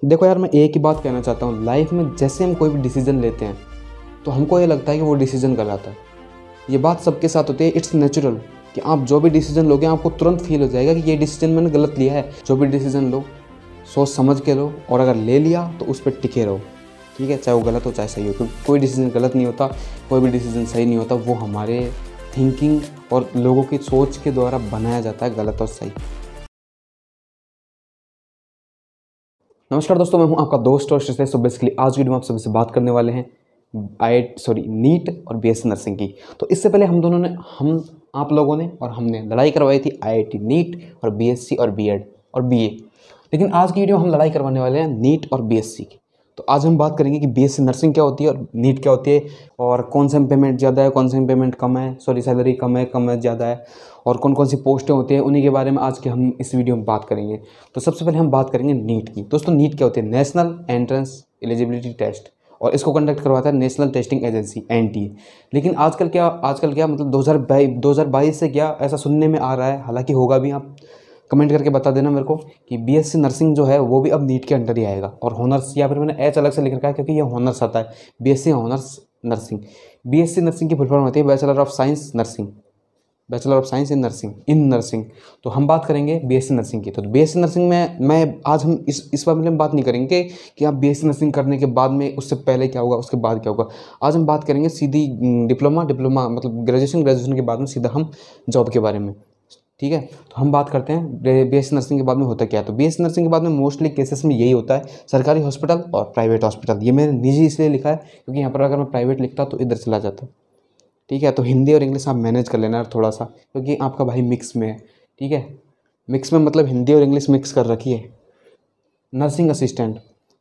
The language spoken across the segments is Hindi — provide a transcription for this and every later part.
देखो यार, मैं एक ही बात कहना चाहता हूँ, लाइफ में जैसे हम कोई भी डिसीजन लेते हैं तो हमको ये लगता है कि वो डिसीजन गलत है। ये बात सबके साथ होती है, इट्स नेचुरल कि आप जो भी डिसीजन लोगे आपको तुरंत फील हो जाएगा कि ये डिसीजन मैंने गलत लिया है। जो भी डिसीजन लो सोच समझ के लो, और अगर ले लिया तो उस पर टिके रहो, ठीक है, चाहे वो गलत हो चाहे सही हो, क्योंकि कोई डिसीजन गलत नहीं होता, कोई भी डिसीजन सही नहीं होता। वो हमारे थिंकिंग और लोगों की सोच के द्वारा बनाया जाता है, गलत और सही। नमस्कार दोस्तों, मैं हूं आपका दोस्त और श्रेष्ठ। तो बेसिकली आज की वीडियो में आप सभी से बात करने वाले हैं नीट और बीएससी नर्सिंग की। तो इससे पहले आप लोगों ने और हमने लड़ाई करवाई थी आईआईटी नीट और बीएससी और बीएड और बीए। लेकिन आज की वीडियो में हम लड़ाई करवाने वाले हैं नीट और बीएससी की। तो आज हम बात करेंगे कि बीएससी नर्सिंग क्या होती है और नीट क्या होती है, और कौन सा पेमेंट ज़्यादा है, कौन सा पेमेंट कम है, सैलरी कम है ज़्यादा है, और कौन कौन सी पोस्टें होती हैं, उन्हीं के बारे में आज के हम इस वीडियो में बात करेंगे। तो सबसे पहले हम बात करेंगे नीट की। दोस्तों, नीट क्या होती है? नेशनल एंट्रेंस एलिजिबिलिटी टेस्ट, और इसको कंडक्ट करवाता है नेशनल टेस्टिंग एजेंसी एनटीए। लेकिन आजकल क्या मतलब 2022 से क्या ऐसा सुनने में आ रहा है, हालांकि होगा भी, आप कमेंट करके बता देना मेरे को, कि बीएससी नर्सिंग जो है वो भी अब नीट के अंडर ही आएगा। और हॉनर्स, या फिर मैंने एच अलग से लिख रखा है क्योंकि ये हॉनर्स आता है, BSc honours nursing. BSc nursing की फुल फॉर्म होती है bachelor of science nursing, bachelor of science in nursing. तो हम बात करेंगे बीएससी नर्सिंग की। तो बीएससी नर्सिंग में आज हम इस मामले में बात नहीं करेंगे कि आप बीएससी नर्सिंग करने के बाद में उससे पहले क्या होगा, उसके बाद क्या होगा। आज हम बात करेंगे सीधी डिप्लोमा मतलब ग्रेजुएशन के बाद में सीधा हम जॉब के बारे में, ठीक है। तो हम बात करते हैं बीएससी नर्सिंग के बाद में होता क्या है। तो बीएससी नर्सिंग के बाद में मोस्टली केसेस में यही होता है, सरकारी हॉस्पिटल और प्राइवेट हॉस्पिटल। ये मैंने निजी इसलिए लिखा है क्योंकि यहाँ पर अगर मैं प्राइवेट लिखता तो इधर चला जाता, ठीक है। तो हिंदी और इंग्लिश आप मैनेज कर लेना थोड़ा सा, क्योंकि आपका भाई मिक्स में है, ठीक है। मिक्स में मतलब हिंदी और इंग्लिश मिक्स कर रखी है। नर्सिंग असिस्टेंट,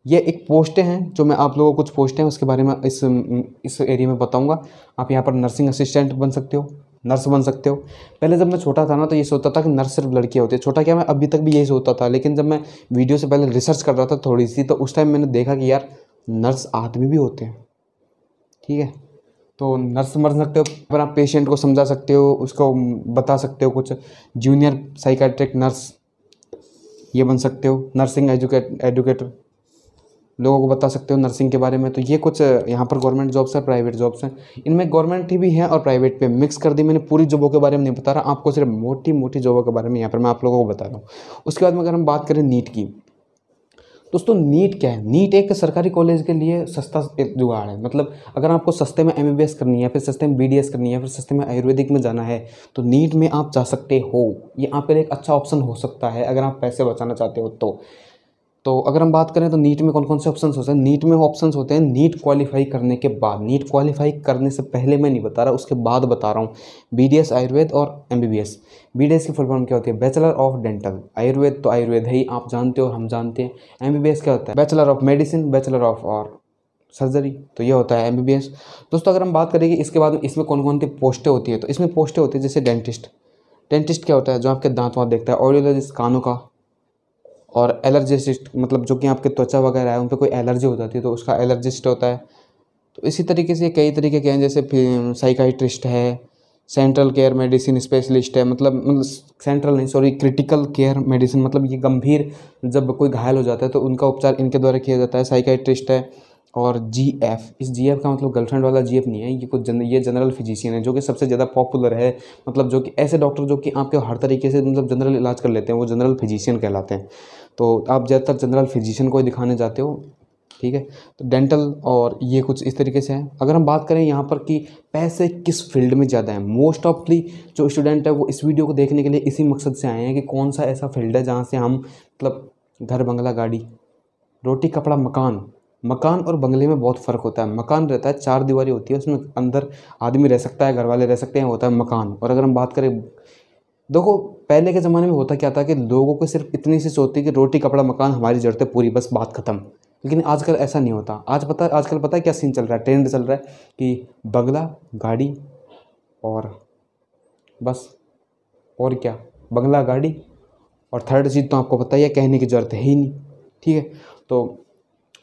ये एक पोस्टें हैं जो मैं आप लोगों को कुछ पोस्टें हैं उसके बारे में इस एरिया में बताऊंगा। आप यहाँ पर नर्सिंग असिस्टेंट बन सकते हो, नर्स बन सकते हो। पहले जब मैं छोटा था ना तो ये सोचता था कि नर्स सिर्फ लड़कियाँ होती है। छोटा क्या, मैं अभी तक भी यही सोचता था। लेकिन जब मैं वीडियो से पहले रिसर्च कर रहा था थोड़ी सी, तो उस टाइम मैंने देखा कि यार नर्स आदमी भी होते हैं, ठीक है। तो नर्स बन सकते हो, पर आप पेशेंट को समझा सकते हो, उसको बता सकते हो कुछ। जूनियर साइकाट्रिक नर्स ये बन सकते हो। नर्सिंग एजुकेटर, लोगों को बता सकते हो नर्सिंग के बारे में। तो ये कुछ यहाँ पर गवर्नमेंट जॉब्स है, प्राइवेट जॉब्स हैं। इनमें गवर्नमेंट भी है और प्राइवेट पे मिक्स कर दी मैंने। पूरी जॉबों के बारे में नहीं बता रहा आपको, सिर्फ मोटी मोटी जॉबों के बारे में यहाँ पर मैं आप लोगों को बता रहा हूँ। उसके बाद में अगर हम बात करें नीट की, दोस्तों नीट क्या है? नीट एक सरकारी कॉलेज के लिए सस्ता एक जुगाड़ है। मतलब अगर आपको सस्ते में एमबीबीएस करनी है, फिर सस्ते में बीडीएस करनी है, फिर सस्ते में आयुर्वेदिक में जाना है, तो नीट में आप जा सकते हो। ये आपके लिए एक अच्छा ऑप्शन हो सकता है अगर आप पैसे बचाना चाहते हो तो अगर हम बात करें तो नीट में कौन कौन से ऑप्शंस होते हैं? नीट में ऑप्शंस होते हैं नीट क्वालिफाई करने के बाद। नीट क्वालिफाई करने से पहले मैं नहीं बता रहा, उसके बाद बता रहा हूँ। बीडीएस आयुर्वेद और एमबीबीएस। बीडीएस की फुल फॉर्म क्या होती है? Bachelor of dental. आयुर्वेद तो आयुर्वेद है ही, आप जानते हो, हम जानते हैं। एमबीबीएस क्या होता है? Bachelor of medicine, bachelor of और सर्जरी। तो ये होता है एमबीबीएस। दोस्तों अगर हम बात करें कि इसके बाद इसमें कौन कौन सी पोस्टें होती है, तो इसमें पोस्टें होती है जैसे डेंटिस्ट। डेंटिस्ट क्या होता है? जो आपके दांत वाँत देखता है। ऑडियोलॉजिस्ट, कानों का। और एलर्जिस्ट, मतलब जो कि आपके त्वचा वगैरह है उन पर कोई एलर्जी हो जाती है तो उसका एलर्जिस्ट होता है। तो इसी तरीके से कई तरीके के हैं, जैसे साइकाइट्रिस्ट है, सेंट्रल केयर मेडिसिन स्पेशलिस्ट है, मतलब सेंट्रल नहीं, सॉरी, क्रिटिकल केयर मेडिसिन, मतलब ये गंभीर जब कोई घायल हो जाता है तो उनका उपचार इनके द्वारा किया जाता है, साइकाइट्रिस्ट है। और जीएफ, इस जीएफ का मतलब गर्लफ्रेंड वाला जीएफ नहीं है, ये जनरल फिजिशियन है, जो कि सबसे ज़्यादा पॉपुलर है। मतलब जो कि ऐसे डॉक्टर जो कि आपके हर तरीके से मतलब जनरल इलाज कर लेते हैं, वो जनरल फिजिशियन कहलाते हैं। तो आप ज़्यादातर जनरल फिजिशियन को ही दिखाने जाते हो, ठीक है। तो डेंटल और ये कुछ इस तरीके से है। अगर हम बात करें यहाँ पर कि पैसे किस फील्ड में ज़्यादा है, मोस्ट ऑफली जो स्टूडेंट है वो इस वीडियो को देखने के लिए इसी मकसद से आए हैं कि कौन सा ऐसा फील्ड है जहाँ से हम मतलब घर, बंगला, गाड़ी, रोटी, कपड़ा, मकान और बंगले में बहुत फ़र्क होता है। मकान रहता है, चार दीवारी होती है, उसमें अंदर आदमी रह सकता है, घर वाले रह सकते हैं, होता है मकान। और अगर हम बात करें, देखो पहले के ज़माने में होता क्या था कि लोगों को सिर्फ इतनी सी सोच थी कि रोटी, कपड़ा, मकान, हमारी ज़रूरतें पूरी, बस बात ख़त्म। लेकिन आजकल ऐसा नहीं होता। आजकल पता है क्या सीन चल रहा है, ट्रेंड चल रहा है कि बंगला, गाड़ी और बस, और क्या, बंगला, गाड़ी और थर्ड चीज़ तो आपको पता ही है, कहने की ज़रूरत है ही नहीं, ठीक है। तो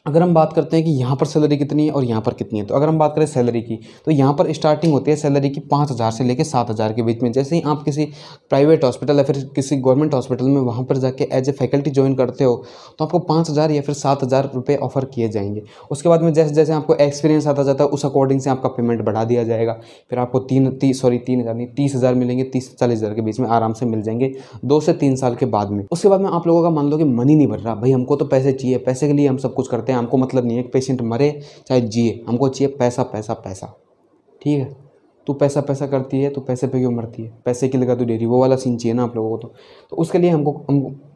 अगर हम बात करते हैं कि यहाँ पर सैलरी कितनी है और यहाँ पर कितनी है, तो अगर हम बात करें सैलरी की, तो यहाँ पर स्टार्टिंग होती है सैलरी की 5,000 से लेकर 7,000 के बीच में। जैसे ही आप किसी प्राइवेट हॉस्पिटल या फिर किसी गवर्नमेंट हॉस्पिटल में वहाँ पर जाके एज ए फैकल्टी ज्वाइन करते हो, तो आपको 5,000 या फिर 7,000 रुपये ऑफर किए जाएंगे। उसके बाद में जैसे जैसे आपको एक्सपीरियंस आता जाता है उस अकॉर्डिंग से आपका पेमेंट बढ़ा दिया जाएगा। फिर आपको 30,000 मिलेंगे, 30-40,000 के बीच में आराम से मिल जाएंगे 2 से 3 साल के बाद में। उसके बाद में आप लोगों का मान लो कि मनी नहीं बढ़ रहा, भाई हमको तो पैसे चाहिए, पैसे के लिए हम सब कुछ करते हैं, हमको मतलब नहीं है पेशेंट मरे चाहे जिए, हमको चाहिए पैसा पैसा पैसा। ठीक है, तू पैसा पैसा करती है तो पैसे पे क्यों मरती है, पैसे की लगा तो डेरी, वो वाला सीन चाहिए ना आप लोगों को। तो उसके लिए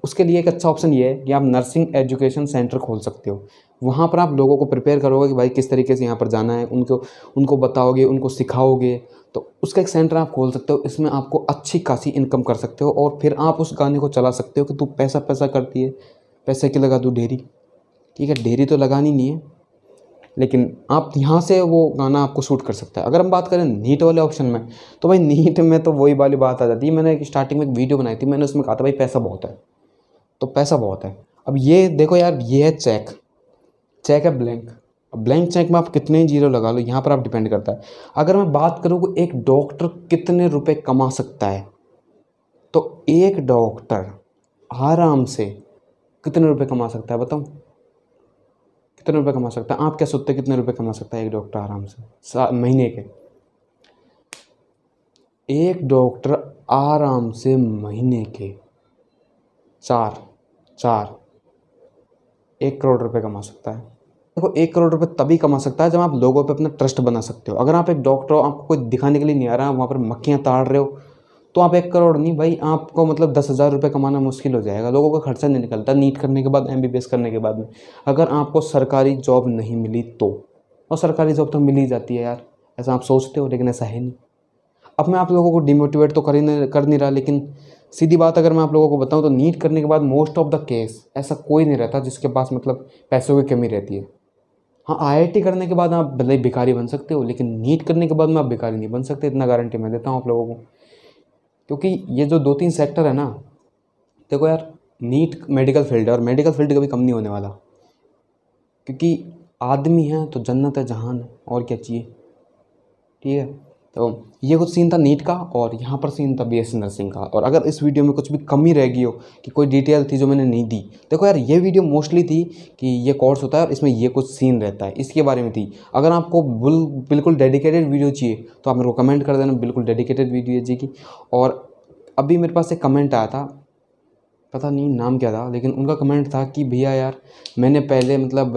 उसके लिए एक अच्छा ऑप्शन ये है कि आप नर्सिंग एजुकेशन सेंटर खोल सकते हो। वहाँ पर आप लोगों को प्रिपेयर करोगे कि भाई किस तरीके से यहाँ पर जाना है, उनको बताओगे, उनको सिखाओगे, तो उसका एक सेंटर आप खोल सकते हो। इसमें आपको अच्छी खासी इनकम कर सकते हो और फिर आप उस गाने को चला सकते हो कि तू पैसा पैसा करती है, पैसे की लगा तू डेरी। ठीक है, डेरी तो लगानी नहीं है, लेकिन आप यहाँ से वो गाना आपको शूट कर सकता है। अगर हम बात करें नीट वाले ऑप्शन में, तो भाई नीट में तो वही वाली बात आ जाती है। मैंने स्टार्टिंग में एक वीडियो बनाई थी, मैंने उसमें कहा था भाई पैसा बहुत है, तो पैसा बहुत है। अब ये देखो यार, ये है चेक है ब्लैंक। अब ब्लैंक चेक में आप कितने जीरो लगा लो, यहाँ पर आप डिपेंड करता है। अगर मैं बात करूँ कि एक डॉक्टर कितने रुपए कमा सकता है, तो एक डॉक्टर आराम से कितने रुपए कमा सकता है, बताऊँ कितने रुपए कमा सकता है? आप क्या सोचते हैं कितने रुपए कमा सकता है एक डॉक्टर आराम से महीने के? एक डॉक्टर आराम से महीने के 1 करोड़ रुपए कमा सकता है। देखो 1 करोड़ रुपए तभी कमा सकता है जब आप लोगों पे अपना ट्रस्ट बना सकते हो। अगर आप एक डॉक्टर हो, आपको कोई दिखाने के लिए नहीं आ रहा, वहाँ पर मक्खियाँ ताड़ रहे हो, तो आप 1 करोड़ नहीं भाई, आपको मतलब 10,000 रुपये कमाना मुश्किल हो जाएगा। लोगों का खर्चा नहीं निकलता नीट करने के बाद, MBBS करने के बाद में। अगर आपको सरकारी जॉब नहीं मिली तो, और सरकारी जॉब तो मिल ही जाती है यार, ऐसा आप सोचते हो लेकिन ऐसा है नहीं। अब मैं आप लोगों को डिमोटिवेट तो कर नहीं रहा, लेकिन सीधी बात अगर मैं आप लोगों को बताऊं तो नीट करने के बाद मोस्ट ऑफ द केस ऐसा कोई नहीं रहता जिसके पास मतलब पैसों की कमी रहती है। हाँ, IIT करने के बाद आप भले भिखारी बन सकते हो, लेकिन नीट करने के बाद में आप भिखारी नहीं बन सकते, इतना गारंटी मैं देता हूँ आप लोगों को। क्योंकि ये जो 2-3 सेक्टर है ना, देखो यार, नीट मेडिकल फील्ड है और मेडिकल फील्ड कभी कम नहीं होने वाला, क्योंकि आदमी है तो जन्नत है जहान है, और क्या चाहिए। ठीक है, तो ये कुछ सीन था नीट का, और यहाँ पर सीन था BSc नर्सिंग का। और अगर इस वीडियो में कुछ भी कमी रह गई हो कि कोई डिटेल थी जो मैंने नहीं दी, देखो यार ये वीडियो मोस्टली थी कि ये कोर्स होता है और इसमें ये कुछ सीन रहता है, इसके बारे में थी। अगर आपको बिल्कुल डेडिकेटेड वीडियो चाहिए तो आप मेरे को कमेंट कर देना, बिल्कुल डेडिकेटेड वीडियो जी की। और अभी मेरे पास एक कमेंट आया था, पता नहीं नाम क्या था, लेकिन उनका कमेंट था कि भैया यार मैंने पहले मतलब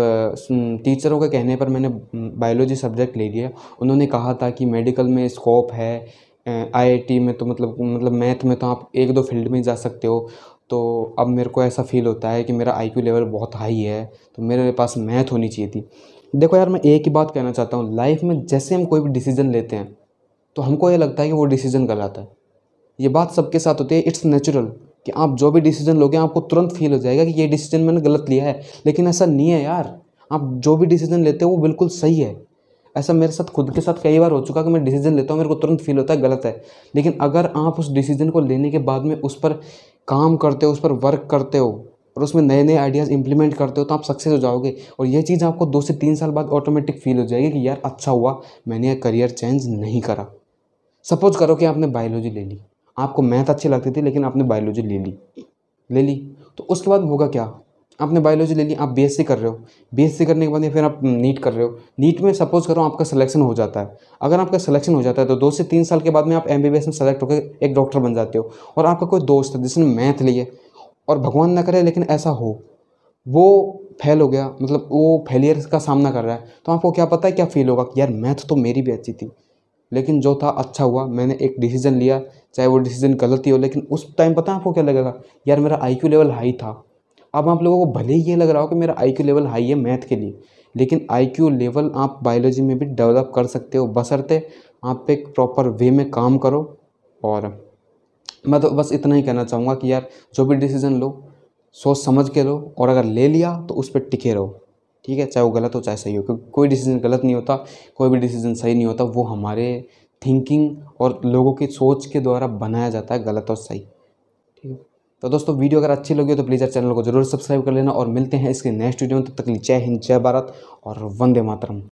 टीचरों के कहने पर मैंने बायोलॉजी सब्जेक्ट ले लिया। उन्होंने कहा था कि मेडिकल में स्कोप है, IIT में तो मतलब मैथ में तो आप 1-2 फील्ड में जा सकते हो। तो अब मेरे को ऐसा फील होता है कि मेरा IQ लेवल बहुत हाई है, तो मेरे पास मैथ होनी चाहिए थी। देखो यार, मैं एक ही बात कहना चाहता हूँ, लाइफ में जैसे हम कोई भी डिसीज़न लेते हैं तो हमको ये लगता है कि वो डिसीज़न गलत है। ये बात सबके साथ होती है, इट्स नेचुरल कि आप जो भी डिसीजन लोगे आपको तुरंत फील हो जाएगा कि ये डिसीजन मैंने गलत लिया है, लेकिन ऐसा नहीं है यार। आप जो भी डिसीजन लेते हो वो बिल्कुल सही है। ऐसा मेरे साथ खुद के साथ कई बार हो चुका कि मैं डिसीजन लेता हूँ, मेरे को तुरंत फील होता है गलत है, लेकिन अगर आप उस डिसीजन को लेने के बाद में उस पर काम करते हो, उस पर वर्क करते हो और उसमें नए नए आइडियाज़ इंप्लीमेंट करते हो, तो आप सक्सेस हो जाओगे। और ये चीज़ आपको 2 से 3 साल बाद ऑटोमेटिक फील हो जाएगी कि यार अच्छा हुआ मैंने ये करियर चेंज नहीं करा। सपोज करो कि आपने बायोलॉजी ले ली, आपको मैथ अच्छी लगती थी लेकिन आपने बायोलॉजी ले ली, तो उसके बाद होगा क्या? आपने बायोलॉजी ले ली, आप BSc कर रहे हो, BSc करने के बाद फिर आप नीट कर रहे हो। नीट में सपोज करो आपका सिलेक्शन हो जाता है। अगर आपका सिलेक्शन हो जाता है तो 2 से 3 साल के बाद में आप MBBS में सेलेक्ट होकर एक डॉक्टर बन जाते हो। और आपका कोई दोस्त है जिसने मैथ ली है, और भगवान ना करे लेकिन ऐसा हो, वो फेल हो गया, मतलब वो फेलियर का सामना कर रहा है, तो आपको क्या पता है क्या फील होगा कि यार मैथ तो मेरी भी अच्छी थी, लेकिन जो था अच्छा हुआ मैंने एक डिसीजन लिया, चाहे वो डिसीजन गलत ही हो, लेकिन उस टाइम पता है आपको क्या लगेगा? यार मेरा IQ लेवल हाई था। अब आप लोगों को भले ही ये लग रहा हो कि मेरा IQ लेवल हाई है मैथ के लिए, लेकिन IQ लेवल आप बायोलॉजी में भी डेवलप कर सकते हो, बशर्ते आप एक प्रॉपर वे में काम करो। और मैं तो बस इतना ही कहना चाहूँगा कि यार जो भी डिसीज़न लो सोच समझ के लो, और अगर ले लिया तो उस पर टिके रहो। ठीक है, चाहे वो गलत हो चाहे सही हो, क्योंकि कोई डिसीज़न गलत नहीं होता, कोई भी डिसीज़न सही नहीं होता, वो हमारे थिंकिंग और लोगों की सोच के द्वारा बनाया जाता है, गलत और सही। ठीक है, तो दोस्तों वीडियो अगर अच्छी लगी हो तो प्लीज़ यार चैनल को जरूर सब्सक्राइब कर लेना और मिलते हैं इसके नेक्स्ट वीडियो में। तब तक के लिए जय हिंद, जय भारत और वंदे मातरम।